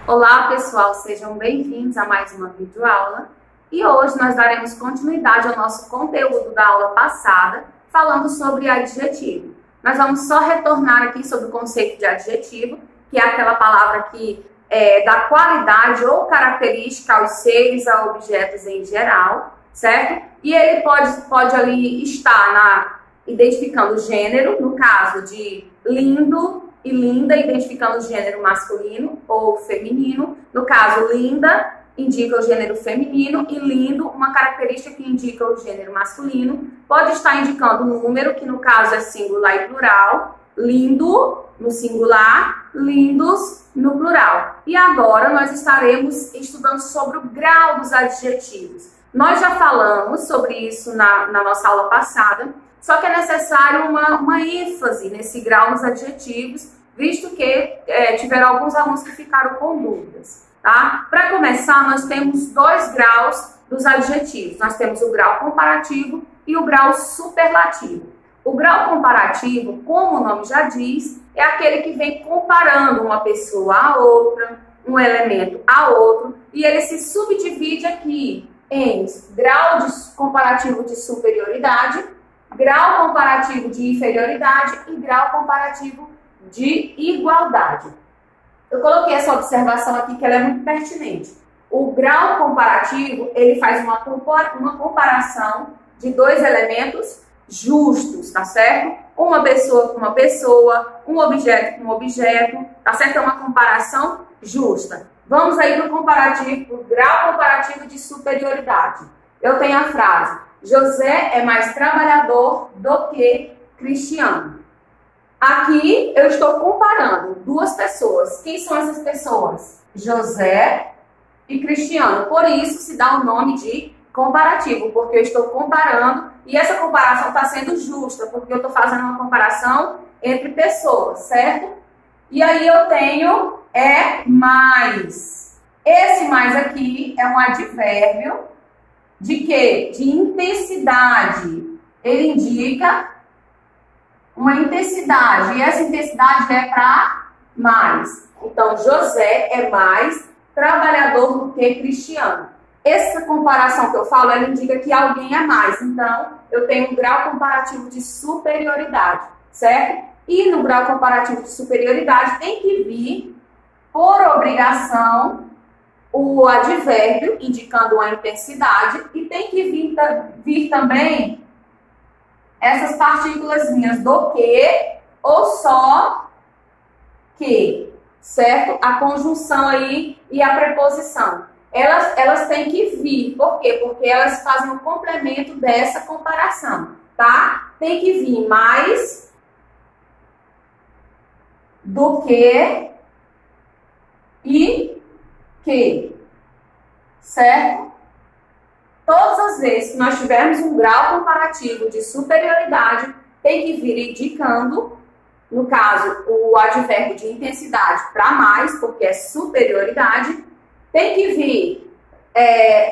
Olá pessoal, sejam bem-vindos a mais uma videoaula e hoje nós daremos continuidade ao nosso conteúdo da aula passada falando sobre adjetivo. Nós vamos só retornar aqui sobre o conceito de adjetivo, que é aquela palavra que dá qualidade ou característica aos seres, a objetos em geral, certo? E ele pode ali estar identificando o gênero, no caso de lindo e linda, identificando o gênero masculino ou feminino. No caso, linda indica o gênero feminino e lindo, uma característica que indica o gênero masculino. Pode estar indicando um número, que no caso é singular e plural. Lindo no singular, lindos no plural. E agora nós estaremos estudando sobre o grau dos adjetivos. Nós já falamos sobre isso na nossa aula passada, só que é necessário uma ênfase nesse grau nos adjetivos, visto que tiveram alguns alunos que ficaram com dúvidas, tá? Para começar, nós temos dois graus dos adjetivos. Nós temos o grau comparativo e o grau superlativo. O grau comparativo, como o nome já diz, é aquele que vem comparando uma pessoa a outra, um elemento a outro, e ele se subdivide aqui em grau comparativo de superioridade, grau comparativo de inferioridade e grau comparativo de igualdade. Eu coloquei essa observação aqui que ela é muito pertinente. O grau comparativo, ele faz uma comparação de dois elementos justos, tá certo? Uma pessoa com uma pessoa, um objeto com um objeto, tá certo? É uma comparação justa. Vamos aí para o comparativo, o grau comparativo de superioridade. Eu tenho a frase: José é mais trabalhador do que Cristiano. Aqui eu estou comparando duas pessoas. Quem são essas pessoas? José e Cristiano. Por isso se dá o nome de comparativo, porque eu estou comparando e essa comparação está sendo justa, porque eu estou fazendo uma comparação entre pessoas, certo? E aí eu tenho mais. Esse mais aqui é um advérbio de quê? De intensidade. Ele indica uma intensidade, e essa intensidade é para mais. Então, José é mais trabalhador do que Cristiano. Essa comparação que eu falo, ela indica que alguém é mais. Então, eu tenho um grau comparativo de superioridade, certo? E no grau comparativo de superioridade tem que vir, por obrigação, o advérbio, indicando uma intensidade, e tem que vir também essas partículas do que ou só que, certo? A conjunção aí e a preposição. Elas têm que vir. Por quê? Porque elas fazem um complemento dessa comparação, tá? Tem que vir mais do que e que, certo? Todas as vezes que nós tivermos um grau comparativo de superioridade, tem que vir indicando, no caso, o advérbio de intensidade para mais, porque é superioridade. Tem que vir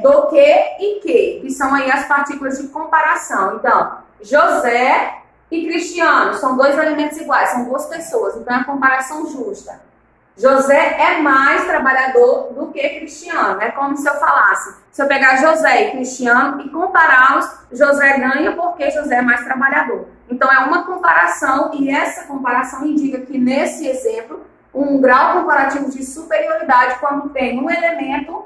do que são aí as partículas de comparação. Então, José e Cristiano são dois elementos iguais, são duas pessoas, então é a comparação justa. José é mais trabalhador do que Cristiano. É como se eu falasse, se eu pegar José e Cristiano e compará-los, José ganha porque José é mais trabalhador. Então é uma comparação e essa comparação indica que nesse exemplo, um grau comparativo de superioridade quando tem um elemento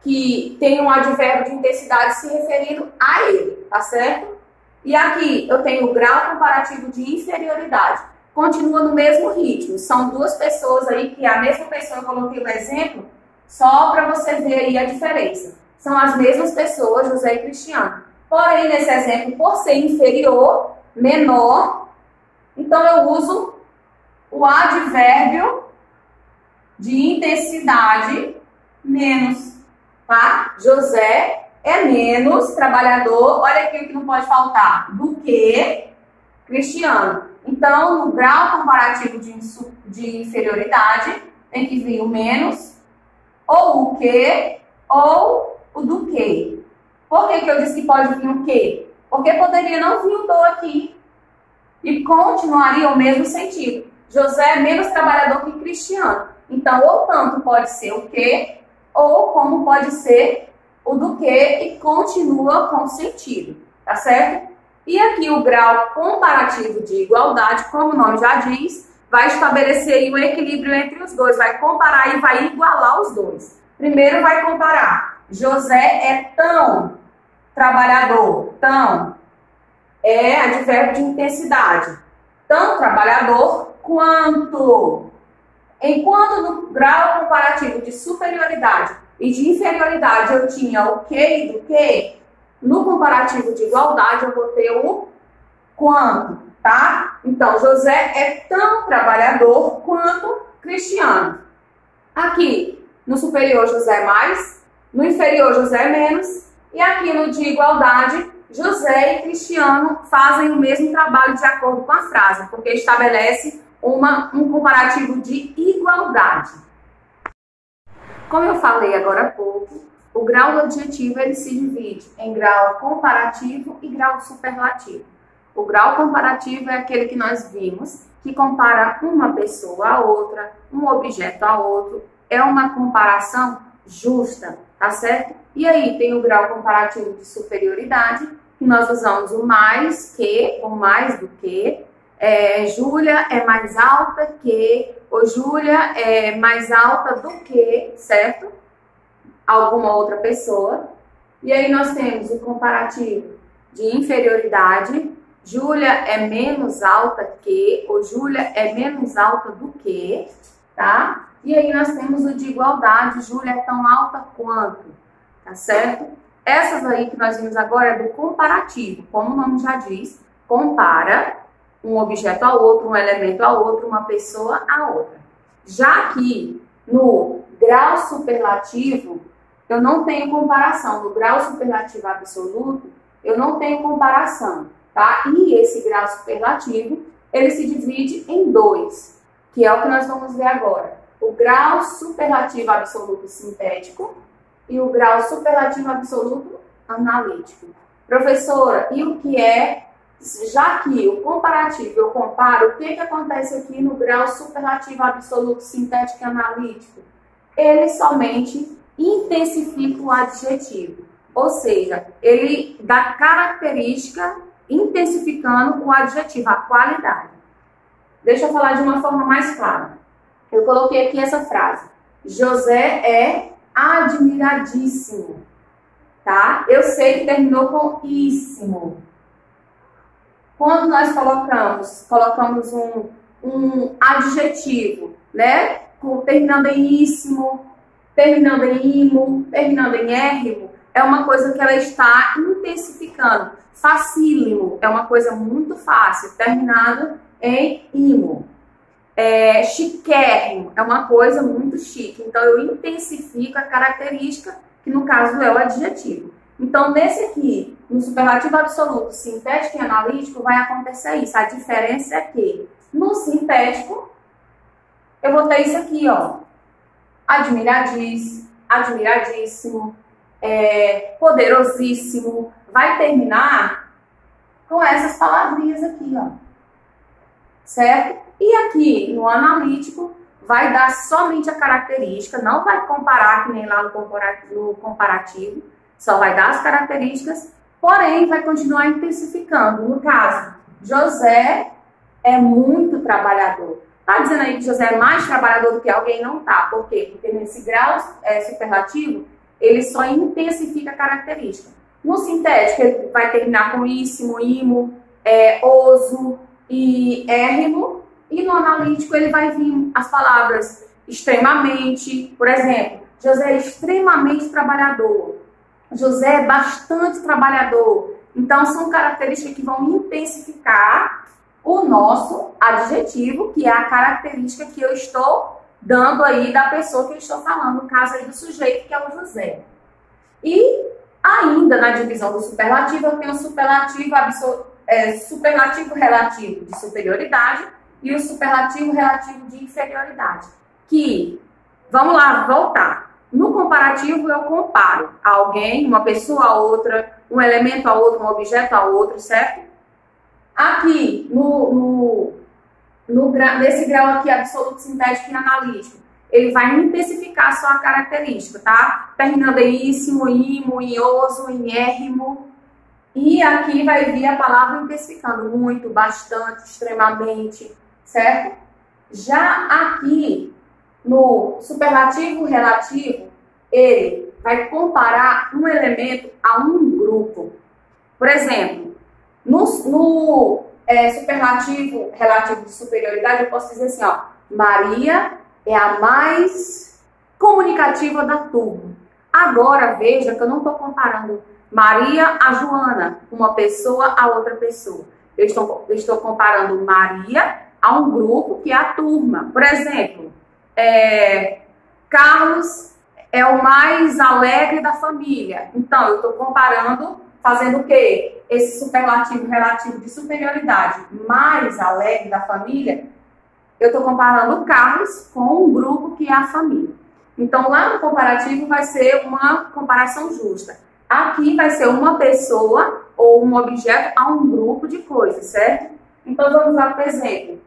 que tem um advérbio de intensidade se referindo a ele, tá certo? E aqui eu tenho o grau comparativo de inferioridade. Continua no mesmo ritmo. São duas pessoas aí que a mesma pessoa, eu coloquei o exemplo, só para você ver aí a diferença. São as mesmas pessoas, José e Cristiano. Porém, nesse exemplo, por ser inferior, menor, então eu uso o advérbio de intensidade menos, tá? José é menos trabalhador, olha aqui o que não pode faltar, do que Cristiano. Então, no grau comparativo de inferioridade, tem que vir o menos, ou o que, ou o do que. Por que eu disse que pode vir o que? Porque poderia não vir o do aqui. E continuaria o mesmo sentido. José é menos trabalhador que Cristiano. Então, ou tanto pode ser o que, ou como pode ser o do que e continua com sentido, tá certo? E aqui o grau comparativo de igualdade, como o nome já diz, vai estabelecer aí um equilíbrio entre os dois, vai comparar e vai igualar os dois. Primeiro vai comparar, José é tão trabalhador, tão é advérbio de intensidade, tão trabalhador quanto. Enquanto no grau comparativo de superioridade e de inferioridade eu tinha o que e do que, no comparativo de igualdade eu vou ter o quanto, tá? Então, José é tão trabalhador quanto Cristiano. Aqui, no superior, José é mais, no inferior, José é menos, e aqui no de igualdade, José e Cristiano fazem o mesmo trabalho de acordo com a frase, porque estabelece um comparativo de igualdade. Como eu falei agora há pouco, o grau do adjetivo ele se divide em grau comparativo e grau superlativo. O grau comparativo é aquele que nós vimos, que compara uma pessoa a outra, um objeto a outro. É uma comparação justa, tá certo? E aí tem o grau comparativo de superioridade, que nós usamos o mais que, ou mais do que. Júlia é mais alta que, ou Júlia é mais alta do que, certo? Alguma outra pessoa. E aí nós temos o comparativo de inferioridade, Júlia é menos alta que, ou Júlia é menos alta do que, tá? E aí nós temos o de igualdade, Júlia é tão alta quanto, tá certo? Essas aí que nós vimos agora é do comparativo, como o nome já diz, compara um objeto a outro, um elemento a outro, uma pessoa a outra. Já que no grau superlativo, eu não tenho comparação. No grau superlativo absoluto, eu não tenho comparação, tá? E esse grau superlativo, ele se divide em dois, que é o que nós vamos ver agora. O grau superlativo absoluto sintético e o grau superlativo absoluto analítico. Professora, e o que é? Já que o comparativo eu comparo, o que acontece aqui no grau superlativo absoluto sintético e analítico? Ele somente intensifica o adjetivo, ou seja, ele dá característica intensificando o adjetivo, a qualidade. Deixa eu falar de uma forma mais clara. Eu coloquei aqui essa frase: José é admiradíssimo, tá? Eu sei que terminou com íssimo. Quando nós colocamos um adjetivo, né? Terminando em íssimo, terminando em imo, terminando em érrimo, é uma coisa que ela está intensificando. Facílimo é uma coisa muito fácil, terminado em imo. Chiquérrimo é uma coisa muito chique. Então, eu intensifico a característica, que no caso é o adjetivo. Então, nesse aqui, no superlativo absoluto, sintético e analítico, vai acontecer isso. A diferença é que, no sintético, eu vou ter isso aqui, ó. Admiradíssimo, admiradíssimo, poderosíssimo. Vai terminar com essas palavrinhas aqui, ó. Certo? E aqui, no analítico, vai dar somente a característica, não vai comparar que nem lá no comparativo, só vai dar as características, porém vai continuar intensificando. No caso, José é muito trabalhador. Tá dizendo aí que José é mais trabalhador do que alguém? Não tá. Por quê? Porque nesse grau superlativo, ele só intensifica a característica. No sintético, ele vai terminar com íssimo, imo, oso e érrimo. E no analítico, ele vai vir as palavras extremamente. Por exemplo, José é extremamente trabalhador. José é bastante trabalhador. Então, são características que vão intensificar o nosso adjetivo, que é a característica que eu estou dando aí da pessoa que eu estou falando, no caso aí do sujeito, que é o José. E ainda na divisão do superlativo, eu tenho o superlativo relativo de superioridade e o superlativo relativo de inferioridade. Que, vamos lá, voltar. No comparativo, eu comparo alguém, uma pessoa a outra, um elemento a outro, um objeto a outro, certo? Aqui, no nesse grau aqui, absoluto, sintético e analítico, ele vai intensificar só a característica, tá? Terminadeíssimo, imo, ioso, inérrimo. E aqui vai vir a palavra intensificando, muito, bastante, extremamente, certo? Já aqui, no superlativo relativo, ele vai comparar um elemento a um grupo. Por exemplo, no superlativo relativo de superioridade, eu posso dizer assim, ó, Maria é a mais comunicativa da turma. Agora, veja que eu não estou comparando Maria a Joana, uma pessoa a outra pessoa. Eu estou comparando Maria a um grupo que é a turma. Por exemplo, Carlos é o mais alegre da família. Então, eu estou comparando, fazendo o quê? Esse superlativo relativo de superioridade mais alegre da família, eu estou comparando o Carlos com um grupo que é a família. Então, lá no comparativo vai ser uma comparação justa. Aqui vai ser uma pessoa ou um objeto a um grupo de coisas, certo? Então, vamos lá para o exemplo.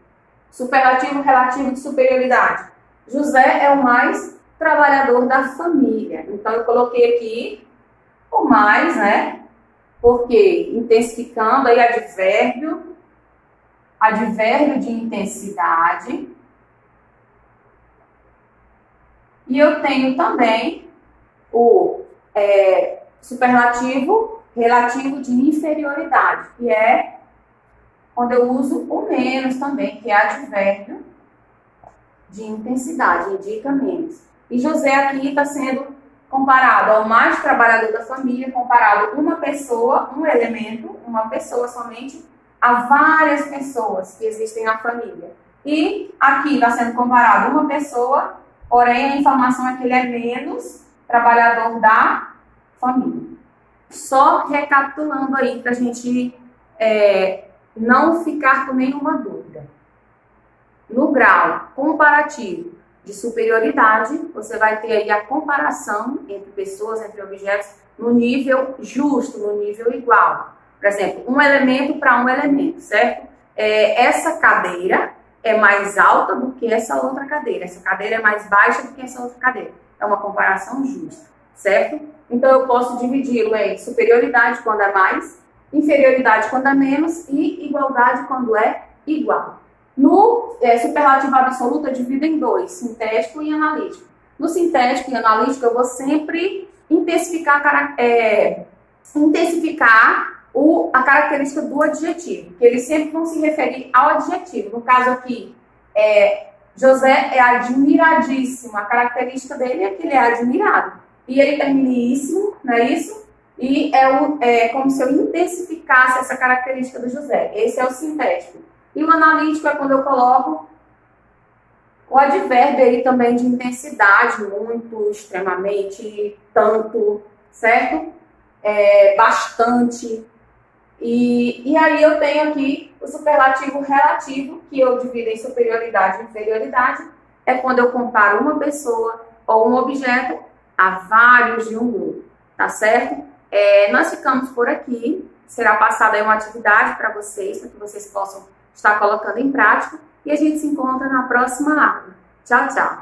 Superlativo relativo de superioridade. José é o mais trabalhador da família. Então, eu coloquei aqui o mais, né? Porque intensificando aí advérbio de intensidade. E eu tenho também o superlativo relativo de inferioridade, que é quando eu uso o menos também, que é advérbio de intensidade, indica menos. E José aqui está sendo comparado ao mais trabalhador da família, comparado uma pessoa, um elemento, uma pessoa somente, a várias pessoas que existem na família. E aqui está sendo comparado uma pessoa, porém a informação é que ele é menos trabalhador da família. Só recapitulando aí para a gente não ficar com nenhuma dúvida. No grau comparativo de superioridade, você vai ter aí a comparação entre pessoas, entre objetos, no nível justo, no nível igual. Por exemplo, um elemento para um elemento, certo? Essa cadeira é mais alta do que essa outra cadeira. Essa cadeira é mais baixa do que essa outra cadeira. É uma comparação justa, certo? Então, eu posso dividi-lo em superioridade quando é mais, inferioridade quando é menos e igualdade quando é igual. No superlativo absoluto, eu divido em dois, sintético e analítico. No sintético e analítico, eu vou sempre intensificar a característica do adjetivo, que eles sempre vão se referir ao adjetivo. No caso aqui, José é admiradíssimo. A característica dele é que ele é admirado. E ele terminíssimo, não é isso? E é como se eu intensificasse essa característica do José. Esse é o sintético. E o analítico é quando eu coloco o advérbio aí também de intensidade, muito, extremamente, tanto, certo? Bastante. E aí eu tenho aqui o superlativo relativo, que eu divido em superioridade e inferioridade. É quando eu comparo uma pessoa ou um objeto a vários de um grupo, tá certo? Nós ficamos por aqui. Será passada aí uma atividade para vocês, para que vocês possam estar colocando em prática. E a gente se encontra na próxima aula. Tchau, tchau!